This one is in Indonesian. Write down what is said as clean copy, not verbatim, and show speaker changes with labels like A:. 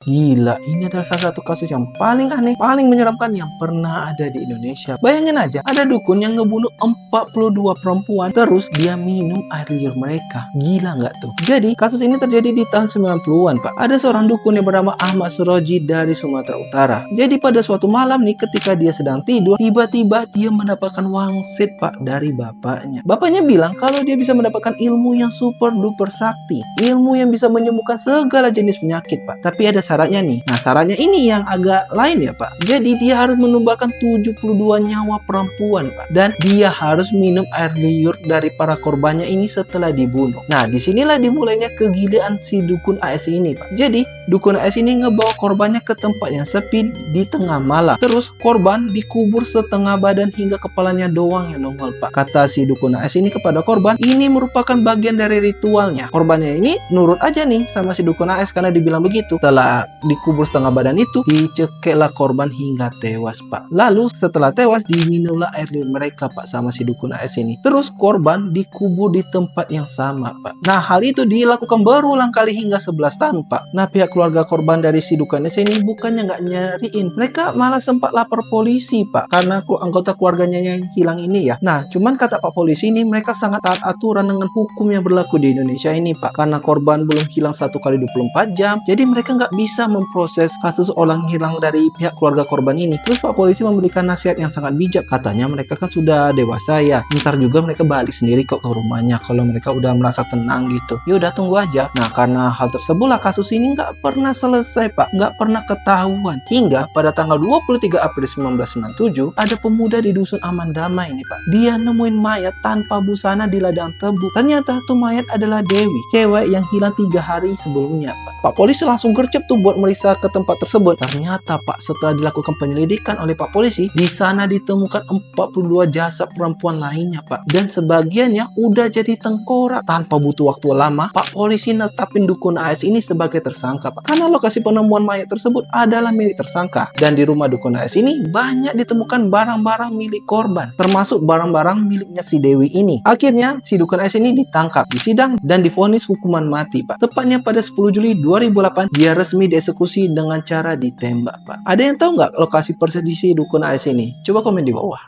A: Gila, ini adalah salah satu kasus yang paling aneh, paling menyeramkan yang pernah ada di Indonesia. Bayangin aja, ada dukun yang ngebunuh 42 perempuan, terus dia minum air liur mereka. Gila nggak tuh? Jadi, kasus ini terjadi di tahun 90-an, Pak. Ada seorang dukun yang bernama Ahmad Suroji dari Sumatera Utara. Jadi, pada suatu malam nih, ketika dia sedang tidur, tiba-tiba dia mendapatkan wangsit, Pak, dari bapaknya. Bapaknya bilang kalau dia bisa mendapatkan ilmu yang super duper sakti. Ilmu yang bisa menyembuhkan segala jenis penyakit, Pak. Tapi ada syaratnya nih. Nah, syaratnya ini yang agak lain ya, Pak. Jadi dia harus menumbalkan 72 nyawa perempuan, Pak. Dan dia harus minum air liur dari para korbannya ini setelah dibunuh. Nah, disinilah dimulainya kegilaan si dukun AS ini, Pak. Jadi, dukun AS ini ngebawa korbannya ke tempat yang sepi di tengah malam. Terus, korban dikubur setengah badan hingga kepalanya doang yang nongol, Pak. Kata si dukun AS ini kepada korban, ini merupakan bagian dari ritualnya. Korbannya ini nurut aja nih sama si dukun AS karena dibilang begitu. Setelah dikubur setengah badan itu, dicekeklah korban hingga tewas, Pak. Lalu setelah tewas, diminumlah air liur mereka, Pak, sama si dukun AS ini. Terus korban dikubur di tempat yang sama, Pak. Nah, hal itu dilakukan berulang kali hingga 11 tahun, Pak. Nah, pihak keluarga korban dari si dukun AS ini bukannya nggak nyariin, mereka malah sempat lapor polisi, Pak, karena anggota keluarganya yang hilang ini ya. Nah, cuman kata Pak polisi ini, mereka sangat taat aturan dengan hukum yang berlaku di Indonesia ini, Pak. Karena korban belum hilang 1 kali 24 jam, jadi mereka nggak bisa memproses kasus orang hilang dari pihak keluarga korban ini. Terus Pak polisi memberikan nasihat yang sangat bijak. Katanya mereka kan sudah dewasa ya, ntar juga mereka balik sendiri kok ke rumahnya kalau mereka udah merasa tenang gitu. Ya udah, tunggu aja. Nah, karena hal tersebutlah kasus ini nggak pernah selesai, Pak, nggak pernah ketahuan. Hingga pada tanggal 23 April 1997 ada pemuda di dusun Aman Damai ini, Pak. Dia nemuin mayat tanpa busana di ladang tebu. Ternyata tuh mayat adalah Dewi, cewek yang hilang 3 hari sebelumnya, Pak. Pak polisi langsung gercep tuh buat meriksa ke tempat tersebut. Ternyata, Pak, setelah dilakukan penyelidikan oleh Pak polisi, di sana ditemukan 42 jasad perempuan lainnya, Pak. Dan sebagiannya udah jadi tengkorak. Tanpa butuh waktu lama, Pak polisi netapin dukun AS ini sebagai tersangka, Pak. Karena lokasi penemuan mayat tersebut adalah milik tersangka. Dan di rumah dukun AS ini banyak ditemukan barang-barang milik korban, termasuk barang-barang miliknya si Dewi ini. Akhirnya, si dukun AS ini ditangkap, disidang, dan divonis hukuman mati, Pak. Tepatnya pada 10 Juli 2008, dia resmi dieksekusi dengan cara ditembak, Pak. Ada yang tahu nggak lokasi persekusi dukun AS ini? Coba komen di bawah.